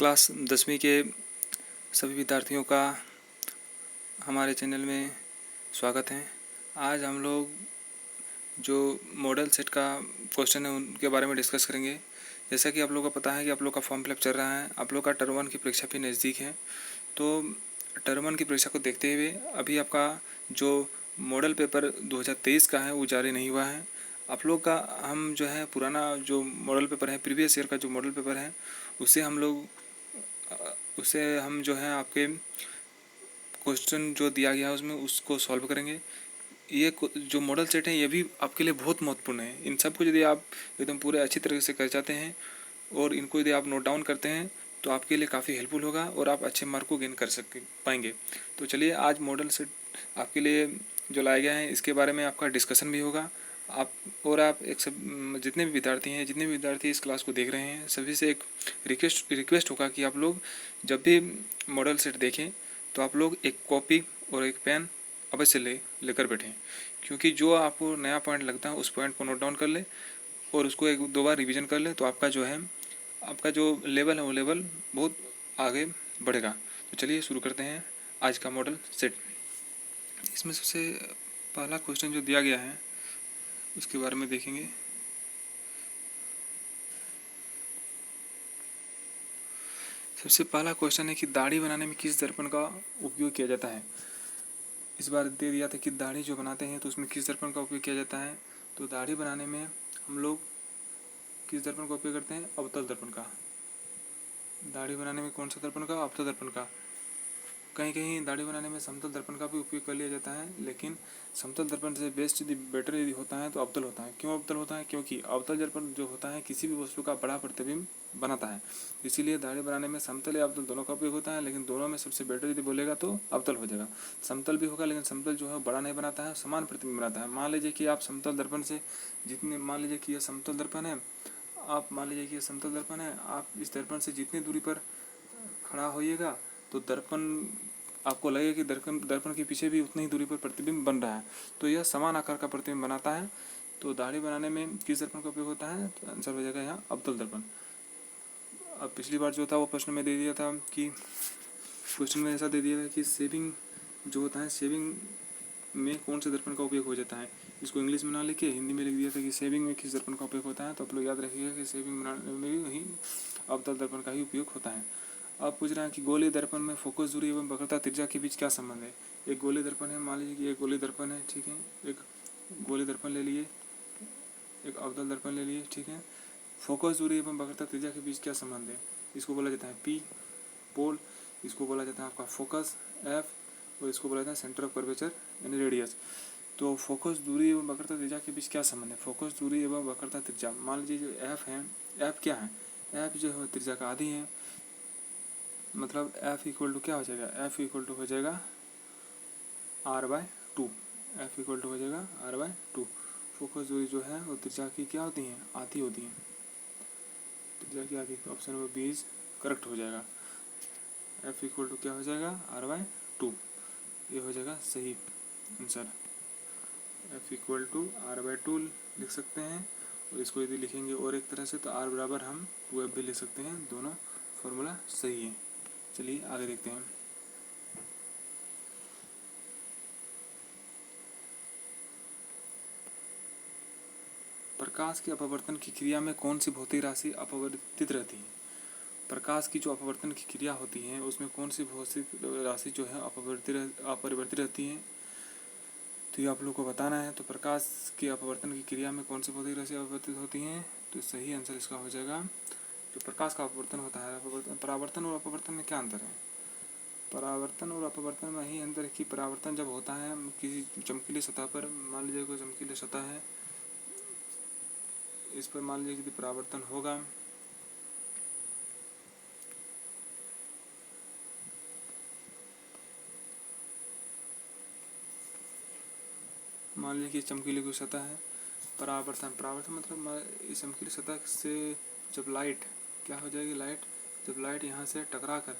Class 10वीं के सभी विद्यार्थियों का हमारे चैनल में स्वागत है। आज हम लोग जो मॉडल सेट का क्वेश्चन है उनके बारे में डिस्कस करेंगे। जैसा कि आप लोगों को पता है कि आप लोग का फॉर्म फिलअप चल रहा है, आप लोग का टर्म 1 की परीक्षा भी नज़दीक है। तो टर्म 1 की परीक्षा को देखते हुए अभी आपका जो मॉडल पेपर 2023 का है वो जारी नहीं हुआ है। आप लोग का हम जो है पुराना जो मॉडल पेपर है, प्रीवियस ईयर का जो मॉडल पेपर है उसे हम जो है आपके क्वेश्चन जो दिया गया है उसमें उसको सॉल्व करेंगे। ये जो मॉडल सेट है ये भी आपके लिए बहुत महत्वपूर्ण है। इन सब को यदि आप एकदम पूरे अच्छी तरह से कर जाते हैं और इनको यदि आप नोट डाउन करते हैं तो आपके लिए काफ़ी हेल्पफुल होगा और आप अच्छे मार्क को गेन कर पाएंगे। तो चलिए, आज मॉडल सेट आपके लिए जो लाया गया है इसके बारे में आपका डिस्कशन भी होगा। आप जितने भी विद्यार्थी इस क्लास को देख रहे हैं सभी से एक रिक्वेस्ट होगा कि आप लोग जब भी मॉडल सेट देखें तो आप लोग एक कॉपी और एक पेन अवश्य लेकर बैठें, क्योंकि जो आपको नया पॉइंट लगता है उस पॉइंट को नोट डाउन कर ले और उसको एक दो बार रिवीजन कर ले तो आपका जो लेवल है वो लेवल बहुत आगे बढ़ेगा। तो चलिए शुरू करते हैं आज का मॉडल सेट। इसमें सबसे पहला क्वेश्चन जो दिया गया है उसके बारे में देखेंगे। सबसे पहला क्वेश्चन है कि दाढ़ी बनाने में किस दर्पण का उपयोग किया जाता है। इस बार दे दिया था कि दाढ़ी जो बनाते हैं तो उसमें किस दर्पण का उपयोग किया जाता है। तो दाढ़ी बनाने में हम लोग किस दर्पण का उपयोग करते हैं? अवतल दर्पण का। दाढ़ी बनाने में कौन सा दर्पण का? अवतल दर्पण का। कहीं कहीं दाढ़ी बनाने में समतल दर्पण का भी उपयोग कर लिया जाता है, लेकिन समतल दर्पण से बेस्ट यदि बेटर यदि होता है तो अवतल होता है। क्यों अवतल होता है? क्योंकि अवतल दर्पण जो होता है किसी भी वस्तु का बड़ा प्रतिबिंब बनाता है। इसीलिए दाढ़ी बनाने में समतल या अवतल दोनों का उपयोग होता है, लेकिन दोनों में सबसे बेटर यदि बोलेगा तो अवतल हो जाएगा। समतल भी होगा लेकिन समतल जो है बड़ा नहीं बनाता है, समान प्रतिबिंब बनाता है। मान लीजिए कि आप समतल दर्पण से मान लीजिए कि यह समतल दर्पण है, आप इस दर्पण से जितनी दूरी पर खड़ा होइएगा तो दर्पण आपको लगेगा कि दर्पण के पीछे भी उतनी ही दूरी पर प्रतिबिंब बन रहा है, तो यह समान आकार का प्रतिबिंब बनाता है। तो दाढ़ी बनाने में किस दर्पण का उपयोग होता है? तो आंसर हो जाएगा यहाँ अवतल दर्पण। अब पिछली बार जो था वो प्रश्न में दे दिया था कि क्वेश्चन में ऐसा दे दिया था कि शेविंग जो होता है, शेविंग में कौन से दर्पण का उपयोग हो जाता है। इसको इंग्लिश में ना लिखे हिंदी में लिख दिया था कि शेविंग में किस दर्पण का उपयोग होता है। तो आप लोग याद रखिएगा कि शेविंग बनाने में भी अवतल दर्पण का ही उपयोग होता है। अब पूछ रहा है कि गोलीय दर्पण में फोकस दूरी एवं वक्रता त्रिज्या के बीच क्या संबंध है। एक गोलीय दर्पण है, मान लीजिए कि एक गोलीय दर्पण है, ठीक है। एक गोलीय दर्पण ले लिए, एक अवतल दर्पण ले लिए, ठीक है। फोकस दूरी एवं वक्रता त्रिज्या के बीच क्या संबंध है? इसको बोला जाता है पी पोल, इसको बोला जाता है आपका फोकस एफ, और इसको बोला जाता है सेंटर ऑफ कर्वेचर यानी रेडियस। तो फोकस दूरी एवं वक्रता त्रिज्या के बीच क्या संबंध है? फोकस दूरी एवं वक्रता त्रिज्या, मान लीजिए जो एफ है, एफ क्या है? एफ जो है त्रिज्या का आधी है, मतलब एफ इक्वल टू क्या हो जाएगा? एफ इक्वल टू हो जाएगा r/2। एफ इक्वल टू हो जाएगा r/2। फोकस दूरी जो है वो त्रिज्या की क्या होती है? आधी होती है, त्रिज्या की आधी। Option number B is correct हो जाएगा। एफ इक्वल टू क्या हो जाएगा? r/2। ये हो जाएगा सही answer. F equal to r/2 लिख सकते हैं, और इसको यदि लिखेंगे और एक तरह से तो r बराबर हम 2f भी लिख सकते हैं। दोनों फॉर्मूला सही है। चलिए आगे देखते हैं। प्रकाश के अपवर्तन की क्रिया में कौन सी भौतिक राशि अपवर्तित रहती है? प्रकाश की जो अपवर्तन की क्रिया होती है उसमें कौन सी भौतिक राशि जो है अपरिवर्तित रहती है? तो ये आप लोग को बताना है। तो प्रकाश के अपवर्तन की क्रिया में कौन सी भौतिक राशि अपवर्तित होती हैं? तो सही आंसर इसका हो जाएगा जो प्रकाश का अपवर्तन होता है। परावर्तन और अपवर्तन में क्या अंतर है? परावर्तन और अपवर्तन में यही अंतर है कि परावर्तन जब होता है किसी चमकीली सतह पर, मान लीजिए कोई चमकीली सतह है, इस पर मान लीजिए कि परावर्तन होगा, मान लीजिए कि चमकीली कोई सतह है, परावर्तन मतलब इस चमकीली सतह से जब लाइट क्या हो जाएगी? जब लाइट यहाँ से टकरा कर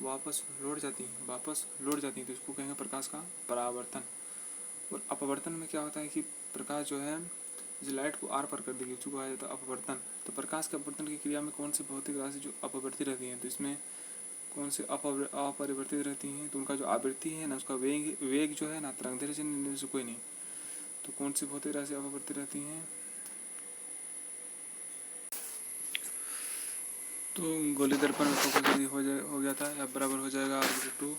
वापस लौट जाती है तो इसको कहेंगे प्रकाश का परावर्तन। और अपवर्तन में क्या होता है कि प्रकाश जो है इस लाइट को आर पर कर देगी, उसको कहा जाता है अपवर्तन। तो प्रकाश के अपवर्तन की क्रिया में कौन सी भौतिक राशि जो अपवर्तित रहती है, तो इसमें कौन से अपरिवर्तित रहती हैं, तो उनका जो आवृत्ति है ना, उसका वेग जो है ना, तरंगदैर्घ्य से कोई नहीं। तो कौन सी भौतिक राशि अपरिवर्तित रहती हैं, तो गोली दर्पण में फोकस यदि हो गया था या बराबर हो जाएगा r/2